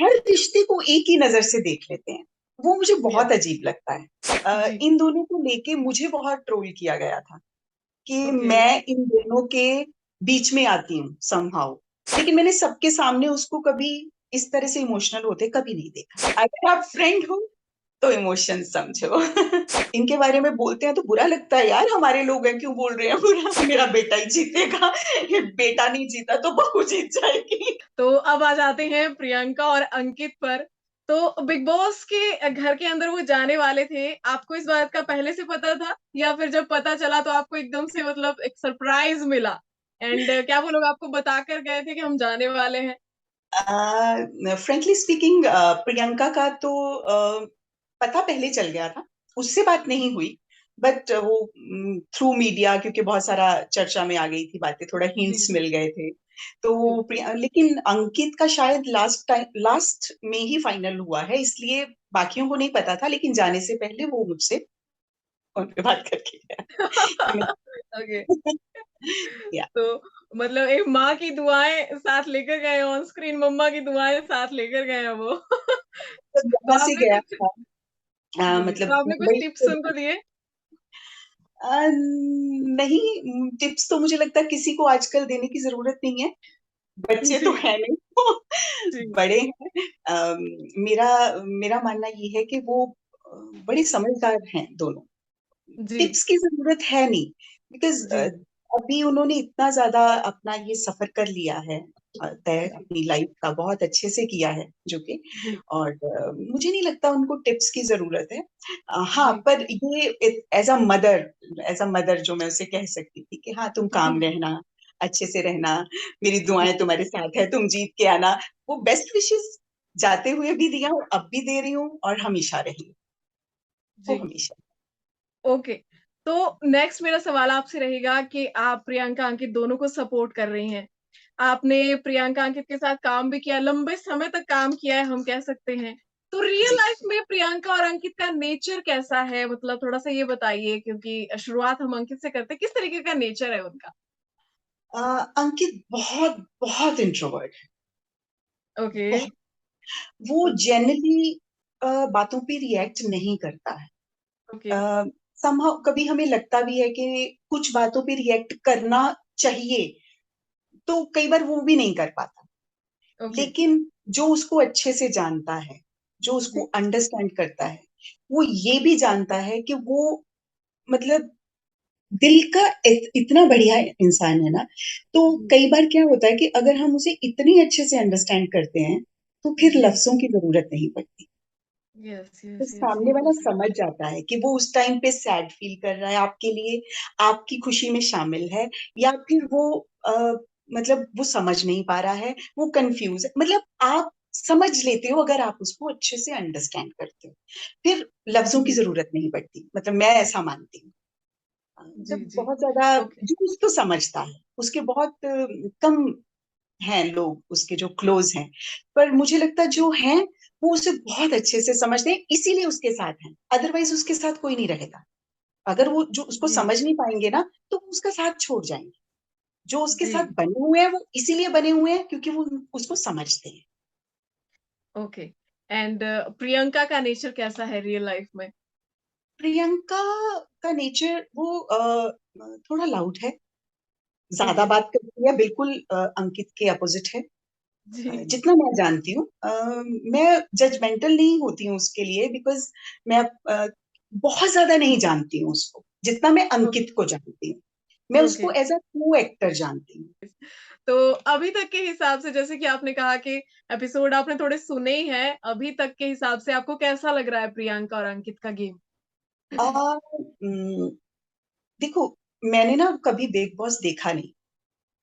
हर रिश्ते को एक ही नजर से देख लेते हैं। वो मुझे यस। बहुत अजीब लगता है। जी। इन दोनों को लेके मुझे बहुत ट्रोल किया गया था कि ओके। मैं इन दोनों के बीच में आती हूँ समहाउ। लेकिन मैंने सबके सामने उसको कभी इस तरह से इमोशनल होते कभी नहीं देखा। अगर आप फ्रेंड हो तो इमोशन समझो। इनके बारे में बोलते हैं तो बुरा लगता है यार, हमारे लोग हैं क्यों बोल रहे हैं बुरा, मेरा बेटा ही जीतेगा। ये बेटा नहीं जीता तो बहू जीत जाएगी। तो अब आ जाते हैं प्रियंका और अंकित पर। तो बिग बॉस के घर के अंदर वो जाने वाले थे, आपको इस बात का पहले से पता था या फिर जब पता चला तो आपको एकदम से मतलब एक सरप्राइज मिला? एंड क्या वो लोग आपको बता कर गए थे कि हम जाने वाले हैं? फ्रेंकली स्पीकिंग, प्रियंका का तो पता पहले चल गया था, उससे बात नहीं हुई। बट वो थ्रू मीडिया, क्योंकि बहुत सारा चर्चा में आ गई थी बातें, थोड़ा जी, हिंट्स जी, मिल गए थे। तो जी। लेकिन अंकित का शायद लास्ट में ही फाइनल हुआ है, इसलिए बाकियों को नहीं पता था। लेकिन जाने से पहले वो मुझसे फोन पे बात करके गया कि मैं ओके। या तो मतलब एक माँ की दुआएँ साथ लेकर गए ऑन स्क्रीन, मम्मा की दुआएँ साथ लेकर गए हैं वो। तो यहाँ से आपने गया कुछ था। जी, जी। तो मतलब आपने कुछ मुंबई टिप्स से। उनको दिए? नहीं, टिप्स तो मुझे लगता है किसी को आजकल देने की जरूरत नहीं है। बच्चे तो जी, है नहीं वो जी, बड़े हैं। मेरा मेरा मानना ये है कि वो बड़े समझदार हैं दोनों। जी, टिप्स की जरूरत है नहीं, बिकॉज जी, अभी उन्होंने इतना ज्यादा अपना ये सफर कर लिया है, तय जी, अपनी लाइफ का बहुत अच्छे से किया है जो कि। जी, और मुझे नहीं लगता उनको टिप्स की जरूरत है। हाँ, जी, पर ये एज अ मदर जो मैं उसे कह सकती थी कि हाँ तुम जी, काम रहना, अच्छे से रहना, मेरी दुआएं तुम्हारे साथ है, तुम जीत के आना। वो बेस्ट विशेस जाते हुए भी दिया और अब भी दे रही हूँ और हमेशा रही, वो जी। हमेशा। ओके। तो नेक्स्ट मेरा सवाल आपसे रहेगा कि आप प्रियंका, अंकित दोनों को सपोर्ट कर रही हैं। आपने प्रियंका, अंकित के साथ काम भी किया, लंबे समय तक काम किया है हम कह सकते हैं। तो रियल जी। लाइफ में प्रियंका और अंकित का नेचर कैसा है? मतलब थोड़ा-सा ये बताइए क्योंकि शुरुआत हम अंकित से करते हैं। किस तरीके का नेचर है उनका? अंकित बहुत बहुत इंट्रोवर्ट है। ओके, बहुत। वो ओके, जनरली बातों पे रिएक्ट नहीं करता है। ओके, समहाउ कभी हमें लगता भी है कि कुछ बातों पे रिएक्ट करना चाहिए, तो कई बार वो भी नहीं कर पाता। ओके। लेकिन जो उसको अच्छे से जानता है, जो उसको जी, अंडरस्टैंड करता है, वो ये भी जानता है कि वो, मतलब, दिल का इतना बढ़िया इंसान है ना। तो जी, कई बार क्या होता है कि अगर हम उसे इतनी अच्छे से अंडरस्टैंड करते हैं तो फिर जी। लफ्जों की जरूरत नहीं पड़ती। यस, तो यस, यस, सामने ये तो वाला सही समझ जाता है कि वो उस टाइम पे सैड फील कर रहा है आपके लिए, आपकी खुशी में शामिल है, या फिर वो मतलब वो समझ नहीं पा रहा है, वो कंफ्यूज है। मतलब आप समझ लेते हो अगर आप उसको अच्छे से अंडरस्टैंड करते हो, फिर लफ्जों की जी, जरूरत नहीं पड़ती। मतलब मैं ऐसा मानती हूँ। जी, मतलब जी। बहुत ज्यादा ओके, जो उसको समझता है, उसके बहुत कम हैं लोग उसके जो क्लोज हैं। पर मुझे लगता है जो हैं वो उसे बहुत अच्छे से समझते हैं, इसीलिए उसके साथ हैं। अदरवाइज उसके साथ कोई नहीं रहेगा। अगर वो जो उसको जी, समझ नहीं पाएंगे ना, तो वो उसका साथ छोड़ जाएंगे। जो उसके जी। साथ बने हुए हैं वो इसीलिए बने हुए हैं क्योंकि वो उसको समझते हैं। ओके। एंड प्रियंका का नेचर कैसा है रियल लाइफ में? प्रियंका का नेचर वो थोड़ा लाउड है, ज्यादा ओके। बात करती है, बिल्कुल अंकित के अपोजिट है। जी। जितना मैं जानती हूँ, मैं जजमेंटल नहीं होती हूँ उसके लिए, बिकॉज मैं बहुत ज्यादा नहीं जानती हूँ उसको जितना मैं ओके, अंकित को जानती हूँ। मैं ओके। उसको एज अ को एक्टर जानती हूँ। तो अभी तक के हिसाब से जैसे कि आपने कहा कि एपिसोड आपने थोड़े सुने ही हैं, अभी तक के हिसाब से आपको कैसा लग रहा है प्रियंका और अंकित का गेम? आ, हम्म, देखो, मैंने ना कभी बिग बॉस देखा नहीं।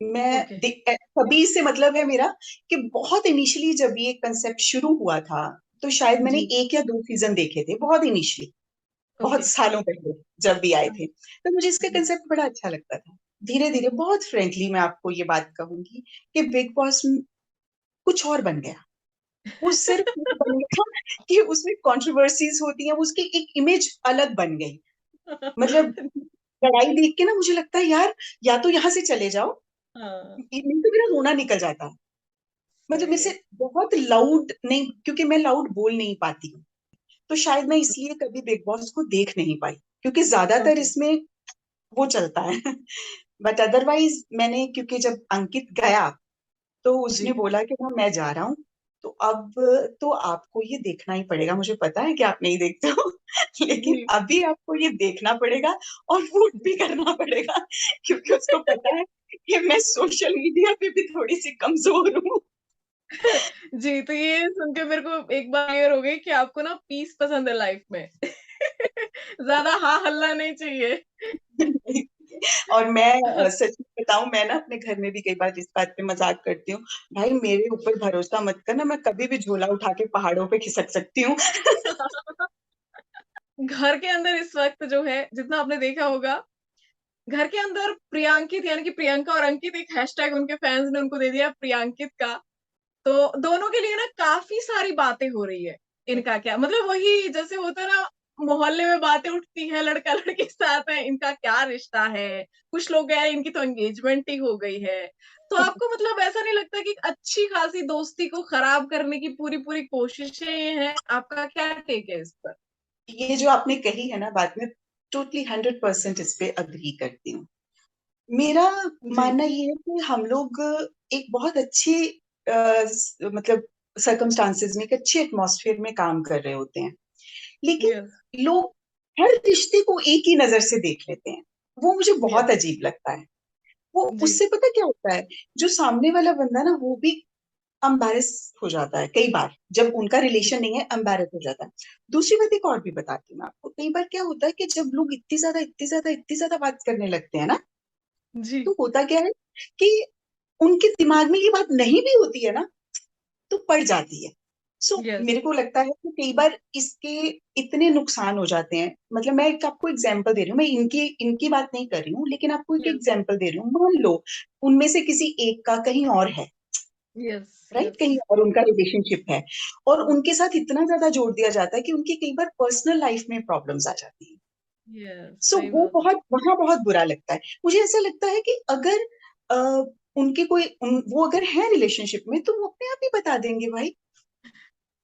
ओके, कभी से मतलब है मेरा कि बहुत इनिशियली जब ये कंसेप्ट शुरू हुआ था, तो शायद मैंने जी, 1 या 2 सीजन देखे थे, बहुत इनिशियली, बहुत ओके। सालों पहले जब भी आए थे। तो मुझे इसका जी, कंसेप्ट बड़ा अच्छा लगता था। धीरे धीरे, बहुत फ्रेंकली मैं आपको ये बात कहूंगी कि बिग बॉस कुछ और बन गया। वो सिर्फ ये बन गया कि उसमें कंट्रोवर्सीज होती हैं, वो उसकी एक इमेज अलग बन गई। मतलब लड़ाई देख के ना मुझे लगता है यार, या तो यहाँ से चले जाओ, हाँ, नहीं तो मेरा रोना निकल जाता है। मतलब मेरे सही से है। बहुत लाउड नहीं, क्योंकि मैं लाउड बोल नहीं पाती हूँ, तो शायद मैं इसलिए कभी बिग बॉस को देख नहीं पाई, क्योंकि ज्यादातर ओके। इसमें वो चलता है। बट अदरवाइज मैंने, क्योंकि जब अंकित गया तो उसने जी। बोला कि हाँ मैं जा रहा हूँ, तो अब तो आपको ये देखना ही पड़ेगा, मुझे पता है कि आप नहीं देखते हो, लेकिन जी। अभी आपको ये देखना पड़ेगा और वोट भी करना पड़ेगा, क्योंकि उसको पता है कि मैं सोशल मीडिया पे भी थोड़ी सी कमजोर हूँ। जी, तो ये सुन के मेरे को एक बात क्लियर हो गई कि आपको ना पीस पसंद है लाइफ में। ज़्यादा हा हल्ला नहीं चाहिए। और मैं सच में बताऊं, मैं ना अपने घर में भी कई बार इस बात पे मजाक करती हूँ, भाई मेरे ऊपर भरोसा मत करना, मैं कभी भी झोला उठा के पहाड़ों पे खिसक सकती हूँ। घर के अंदर इस वक़्त जो है, जितना आपने देखा होगा, घर के अंदर प्रियांकित यानी कि प्रियंका और अंकित एक हैशटैग उनके फैन्स ने उनको दे दिया प्रियांकित का। तो दोनों के लिए ना काफ़ी सारी बातें हो रही है। इनका क्या मतलब वही जैसे होता है ना मोहल्ले में बातें उठती है लड़का-लड़की साथ है, इनका क्या रिश्ता है? कुछ लोग कह रहे हैं इनकी तो एंगेजमेंट ही हो गई है। तो आपको मतलब ऐसा नहीं लगता कि अच्छी खासी दोस्ती को खराब करने की पूरी-पूरी कोशिशें ये हैं? आपका क्या टेक है इस पर? ये जो आपने कही है ना बात में, टोटली 100% इस पे अग्री करती हूँ। मेरा जी। मानना ये है कि हम लोग एक बहुत अच्छी मतलब सर्कमस्टांसेस में, एक अच्छे एटमॉस्फेयर में काम कर रहे होते हैं, लेकिन यस। लोग हर रिश्ते को एक ही नजर से देख लेते हैं। वो मुझे बहुत यस। अजीब लगता है। वो जी। उससे पता क्या होता है, जो सामने वाला बंदा ना वो भी एम्बैरेस हो जाता है कई बार, जब उनका रिलेशन नहीं है एम्बैरेस हो जाता है। दूसरी बात एक और भी बताती हूँ मैं आपको, कई बार क्या होता है कि जब लोग इतनी ज्यादा बात करने लगते हैं ना, जी। तो होता क्या है कि उनके दिमाग में ये बात नहीं भी होती है ना, तो पड़ जाती है। यस। मेरे को लगता है कि कई बार इसके इतने नुकसान हो जाते हैं। मतलब मैं एक आपको एग्जांपल दे रही हूँ, मैं इनकी इनकी बात नहीं कर रही हूँ, लेकिन आपको एक यस। एग्जांपल दे रही हूँ। मान लो उनमें से किसी एक का कहीं और है, यस। Right, yes. कहीं और उनका रिलेशनशिप है, और उनके साथ इतना ज्यादा जोड़ दिया जाता है कि उनकी कई बार पर्सनल लाइफ में प्रॉब्लम्स आ जाती है। यस, सो सही वो बात है। बहुत, वहां बहुत बुरा लगता है। मुझे ऐसा लगता है कि अगर उनके वो अगर है रिलेशनशिप में, तो वो अपने आप ही बता देंगे भाई,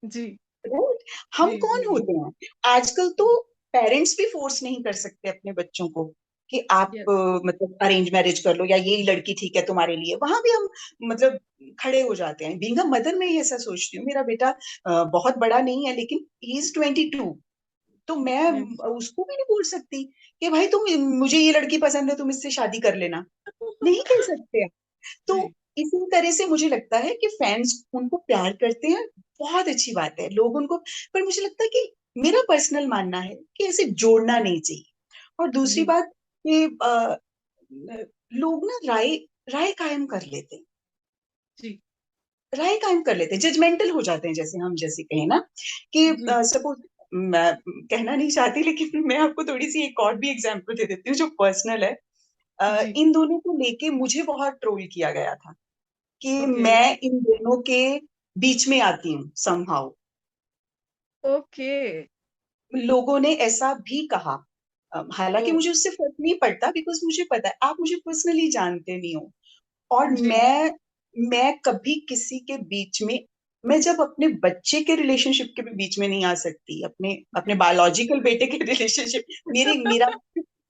जी। राइट। हम जी। कौन जी। जी। होते हैं आजकल तो, पेरेंट्स भी फोर्स नहीं कर सकते अपने बच्चों को कि आप यस। मतलब अरेंज मैरिज कर लो, या ये लड़की ठीक है तुम्हारे लिए, वहां भी हम मतलब खड़े हो जाते हैं। बीइंग अ मदर मैं ये ऐसा सोचती हूँ, मेरा बेटा बहुत बड़ा नहीं है, लेकिन ही इज 22, तो मैं यस। उसको भी नहीं बोल सकती कि भाई तुम, मुझे ये लड़की पसंद है, तुम इससे शादी कर लेना, नहीं कह सकते। तो जी। इसी तरह से मुझे लगता है कि फैंस उनको प्यार करते हैं, बहुत अच्छी बात है, लोग उनको, पर मुझे लगता है कि मेरा पर्सनल मानना है कि ऐसे जोड़ना नहीं चाहिए। और दूसरी जी। बात कि लोग ना राय राय कायम कर लेते हैं, जी। राय कायम कर लेते हैं, जजमेंटल हो जाते हैं, जैसे हम जैसे कहें ना कि जी। सपोज, मैं कहना नहीं चाहती, लेकिन मैं आपको थोड़ी सी एक और भी एग्जांपल दे देती हूँ जो पर्सनल है। जी। इन दोनों को लेके मुझे बहुत ट्रोल किया गया था कि ओके। मैं इन दोनों के बीच में आती हूँ समहाउ। ओके। लोगों ने ऐसा भी कहा। ओ। हालांकि मुझे उससे फर्क नहीं पड़ता, बिकॉज मुझे पता है आप मुझे पर्सनली जानते नहीं हो, और जी। मैं कभी किसी के बीच में, मैं जब अपने बच्चे के रिलेशनशिप के भी बीच में नहीं आ सकती, अपने अपने बायोलॉजिकल बेटे के रिलेशनशिप, मेरे मेरा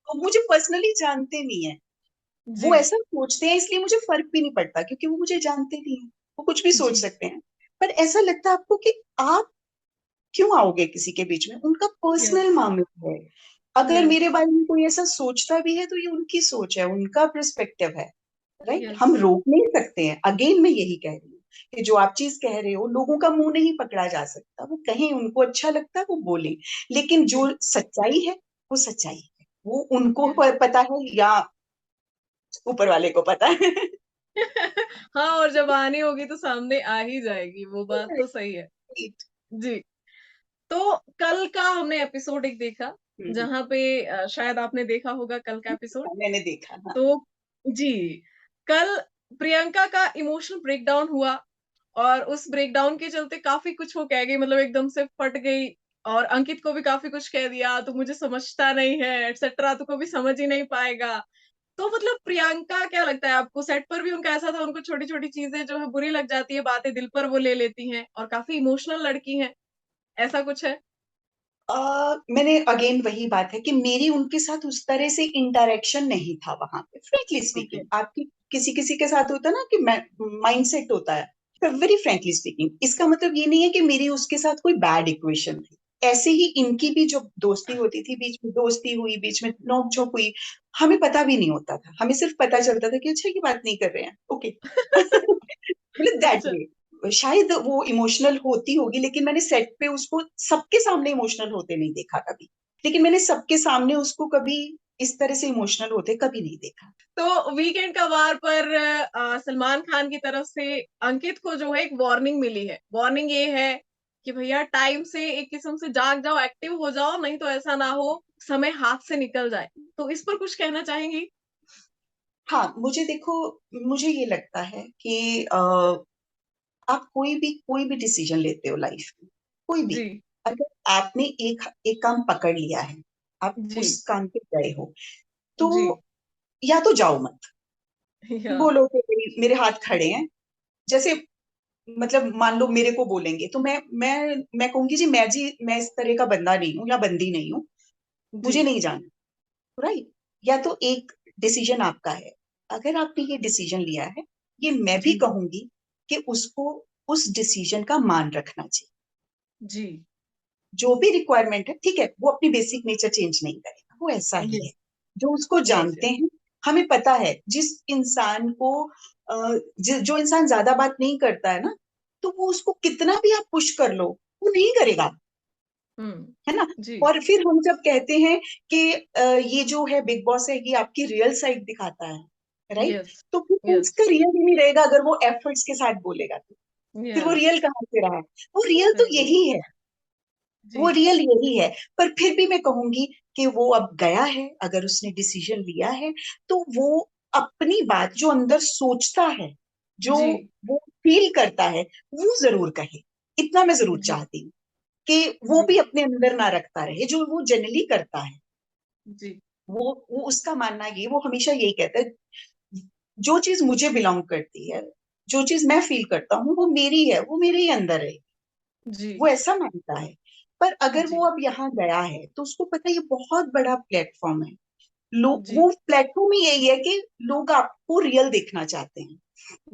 वो मुझे पर्सनली जानते नहीं है, वो जी। ऐसा सोचते हैं, इसलिए मुझे फर्क भी नहीं पड़ता, क्योंकि वो मुझे जानते नहीं है, वो कुछ भी सोच जी। सकते हैं। पर ऐसा लगता है आपको कि आप क्यों आओगे किसी के बीच में, उनका यस। पर्सनल मामला है। अगर यस। मेरे बारे में कोई ऐसा सोचता भी है, तो ये उनकी सोच है, उनका पर्सपेक्टिव है, राइट। यस। हम रोक नहीं सकते हैं। अगेन मैं यही कह रही हूँ कि जो आप चीज कह रहे हो, लोगों का मुंह नहीं पकड़ा जा सकता, वो कहीं उनको अच्छा लगता है वो बोले, लेकिन जो जी। सच्चाई है वो सच्चाई है, वो उनको यस। पता है या ऊपर वाले को पता है। हाँ, और जब आनी होगी तो सामने आ ही जाएगी, वो बात तो सही है। जी। तो कल का हमने एपिसोड एक देखा, हम्म, जहाँ पे शायद आपने देखा होगा कल का एपिसोड। मैंने देखा, हाँ। तो जी, कल प्रियंका का इमोशनल ब्रेकडाउन हुआ और उस ब्रेकडाउन के चलते काफ़ी कुछ वो कह गई मतलब एकदम से फट गई और अंकित को भी काफ़ी कुछ कह दिया, "तू मुझे समझता नहीं है" एटसेट्रा, "तू कभी समझ ही नहीं पाएगा।" तो मतलब प्रियंका क्या लगता है आपको, सेट पर भी उनका ऐसा था, उनको छोटी छोटी चीजें जो है बुरी लग जाती है, बातें दिल पर वो ले लेती हैं और काफी इमोशनल लड़की हैं, ऐसा कुछ है? मैंने अगेन वही बात है कि मेरी उनके साथ उस तरह से इंटरेक्शन नहीं था वहां पे, फ्रेंकली ओके। स्पीकिंग। आपकी किसी किसी के साथ होता है ना कि माइंड सेट होता है, वेरी फ्रेंकली स्पीकिंग। इसका मतलब ये नहीं है कि मेरी उसके साथ कोई बैड इक्वेशन थी। ऐसे ही इनकी भी जो दोस्ती होती थी, बीच में दोस्ती हुई, बीच में नोक झोंक हुई, हमें पता भी नहीं होता था, हमें सिर्फ पता चलता था कि अच्छा की बात नहीं कर रहे हैं, ओके। मतलब दैट अच्छा। वे शायद वो इमोशनल होती होगी, लेकिन मैंने सेट पे उसको सबके सामने इमोशनल होते नहीं देखा कभी। लेकिन मैंने सबके सामने उसको कभी इस तरह से इमोशनल होते कभी नहीं देखा। तो वीकेंड का वार पर सलमान खान की तरफ से अंकित को जो है एक वार्निंग मिली है। वार्निंग ये है कि भैया टाइम से एक किस्म से जाग जाओ, एक्टिव हो जाओ, नहीं तो ऐसा ना हो समय हाथ से निकल जाए। तो इस पर कुछ कहना चाहेंगी? हाँ, मुझे देखो, मुझे ये लगता है कि आप कोई भी डिसीजन लेते हो लाइफ में, कोई भी, जी। अगर आपने एक एक काम पकड़ लिया है, आप जी। उस काम पे गए हो, तो जी। या तो जाओ मत। या। बोलो कि भाई मेरे हाथ खड़े हैं, जैसे मतलब मान लो मेरे को बोलेंगे तो मैं कहूंगी जी मैं इस तरह का बंदा नहीं हूँ या बंदी नहीं हूँ, जी। मुझे नहीं जाना, राइट। या तो एक डिसीजन आपका है, अगर आपने ये डिसीजन लिया है, ये मैं भी जी। कहूंगी कि उसको उस डिसीजन का मान रखना चाहिए। जी। जो भी रिक्वायरमेंट है, ठीक है, वो अपनी बेसिक नेचर चेंज नहीं करेगा, वो ऐसा ही है। यस। जो उसको यस। जानते हैं, हमें पता है जिस इंसान को जो इंसान ज्यादा बात नहीं करता है ना, तो वो उसको कितना भी आप पुश कर लो, वो नहीं करेगा, हम्म। है ना। जी। और फिर हम जब कहते हैं कि ये जो है बिग बॉस है, ये आपकी रियल साइड दिखाता है, राइट, यस। तो फिर वो यस। उसका रियल ही नहीं रहेगा अगर वो एफर्ट्स के साथ बोलेगा तो। फिर वो यस। रियल कहाँ से रहा? वो रियल तो सही है। यही है, जी। वो रियल यही है। पर फिर भी मैं कहूंगी कि वो अब गया है, अगर उसने डिसीजन लिया है, तो वो अपनी बात जो अंदर सोचता है, जो जी। वो फील करता है, वो जरूर कहे। इतना मैं जरूर जी। चाहती हूँ कि वो जी। भी अपने अंदर ना रखता रहे, जो वो जनरली करता है। जी। वो उसका मानना ये, वो हमेशा यही कहता है, जो चीज मुझे बिलोंग करती है, जो चीज मैं फील करता हूँ, वो मेरी है, वो मेरे ही अंदर है, जी। वो ऐसा मानता है। पर अगर वो जी। अब यहाँ गया है, तो उसको पता है ये बहुत बड़ा प्लेटफॉर्म है। लोग, जी। वो प्लेटफॉर्म ही यही है कि लोग आपको रियल देखना चाहते हैं।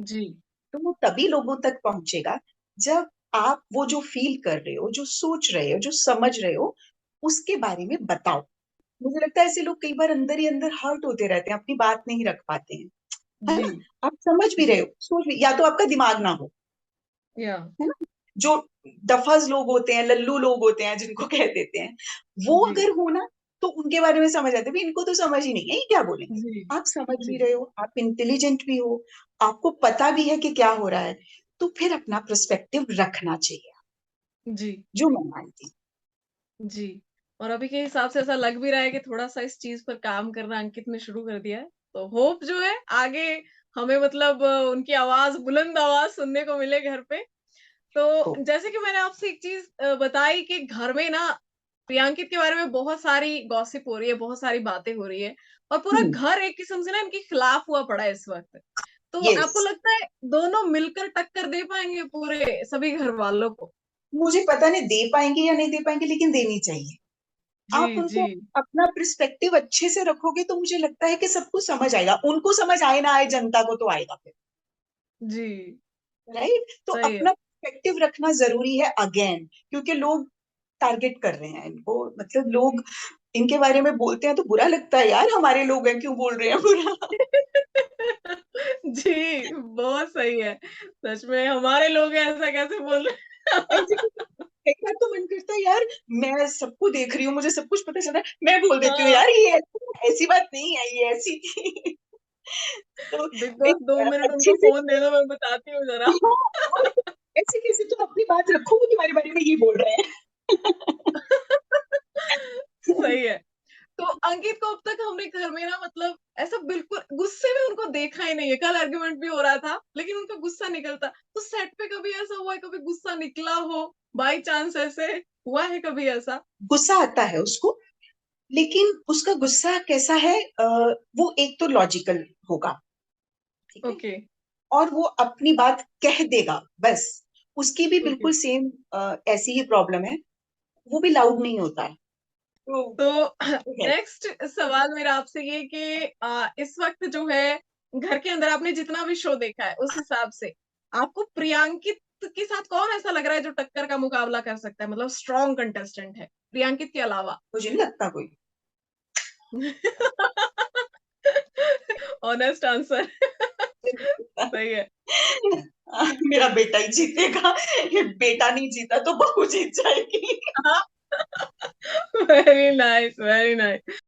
जी। तो वो तभी लोगों तक पहुंचेगा जब आप वो जो फील कर रहे हो, जो सोच रहे हो, जो समझ रहे हो, उसके बारे में बताओ। मुझे लगता है ऐसे लोग कई बार अंदर ही अंदर हर्ट होते रहते हैं, अपनी बात नहीं रख पाते हैं, है जी। ना। आप समझ भी जी। रहे हो, सोच भी, या तो आपका दिमाग ना हो, या। है ना। जो दफाज लोग होते हैं, लल्लू लोग होते हैं जिनको कह देते हैं, वो जी। अगर हो ना, तो उनके बारे में समझ आते हैं, भाई इनको तो समझ ही नहीं है, ये क्या बोलेंगे। जी। आप समझ जी। भी रहे हो, आप इंटेलिजेंट भी हो, आपको पता भी है कि क्या हो रहा है, तो फिर अपना पर्सपेक्टिव रखना चाहिए, जी। जो मैं मानती जी। और अभी के हिसाब से ऐसा लग भी रहा है कि थोड़ा-सा इस चीज़ पर काम करना अंकित ने शुरू कर दिया है। तो होप जो है आगे हमें मतलब उनकी आवाज़, बुलंद आवाज़ सुनने को मिले घर पे। हूँ। तो जैसे कि मैंने आपसे एक चीज़ बताई कि घर में ना प्रियांकित के बारे में बहुत सारी गॉसिप हो रही है, बहुत सारी बातें हो रही है और पूरा हम्म। घर एक किस्म से ना इनके खिलाफ हुआ पड़ा है इस वक़्त। तो यस, आपको लगता है दोनों मिलकर टक्कर दे पाएँगे पूरे सभी घरवालों को? मुझे पता नहीं दे पाएंगे या नहीं दे पाएंगे, लेकिन देनी चाहिए। जी। आप जी। उनको अपना पर्सपेक्टिव अच्छे से रखोगे तो मुझे लगता है कि सबको समझ आएगा, उनको समझ आए ना आए, जनता को तो आएगा फिर, जी। राइट। तो सही है। अपना पर्सपेक्टिव रखना जरूरी है अगेन, क्योंकि लोग टारगेट कर रहे हैं इनको, मतलब लोग इनके बारे में बोलते हैं तो बुरा लगता है, यार हमारे लोग हैं क्यों बोल रहे हैं बुरा। जी, बहुत सही है। सच में हमारे लोग हैं ऐसा कैसे बोल रहे ऐसे हैं? कई बार तो मन करता है यार, मैं सबको देख रही हूँ, मुझे सब कुछ पता चल रहा है, मैं बोल देती हूँ हाँ, यार ये ऐसी बात नहीं है, ये ऐसी थी। तो बिग बॉस 2 एक मिनट उनको अच्छे से फ़ोन दे दो मैं बताती हूँ ज़रा। हाँ, और ऐसे कैसे तुम अपनी बात रखो, वो तुम्हारे बारे में ये बोल रहे हैं। सही है। तो अंकित को अब तक हमने घर में ना मतलब ऐसा बिल्कुल गुस्से में उनको देखा ही नहीं है। कल आर्गुमेंट भी हो रहा था, लेकिन उनका गुस्सा निकलता। तो सेट पे कभी ऐसा हुआ है, कभी गुस्सा निकला हो, बाय चांस ऐसे हुआ है कभी ऐसा? गुस्सा आता है उसको, लेकिन उसका गुस्सा कैसा है, वो एक तो लॉजिकल होगा, ठीक है, ओके। और वो अपनी बात कह देगा बस। उसकी भी ओके। बिल्कुल सेम ऐसी ही प्रॉब्लम है, वो भी लाउड नहीं होता है, तो तो वो है। नेक्स्ट सवाल मेरा आपसे ये कि इस वक्त जो है घर के अंदर आपने जितना भी शो देखा है उस हिसाब से आपको प्रियांकित के साथ कौन ऐसा लग रहा है जो टक्कर का मुकाबला कर सकता है, मतलब स्ट्रॉन्ग कंटेस्टेंट है प्रियांकित के अलावा? मुझे नहीं लगता कोई। Honest answer. सही है। मेरा बेटा ही जीतेगा, ये बेटा नहीं जीता तो बहू जीत जाएगी। Very nice, very nice.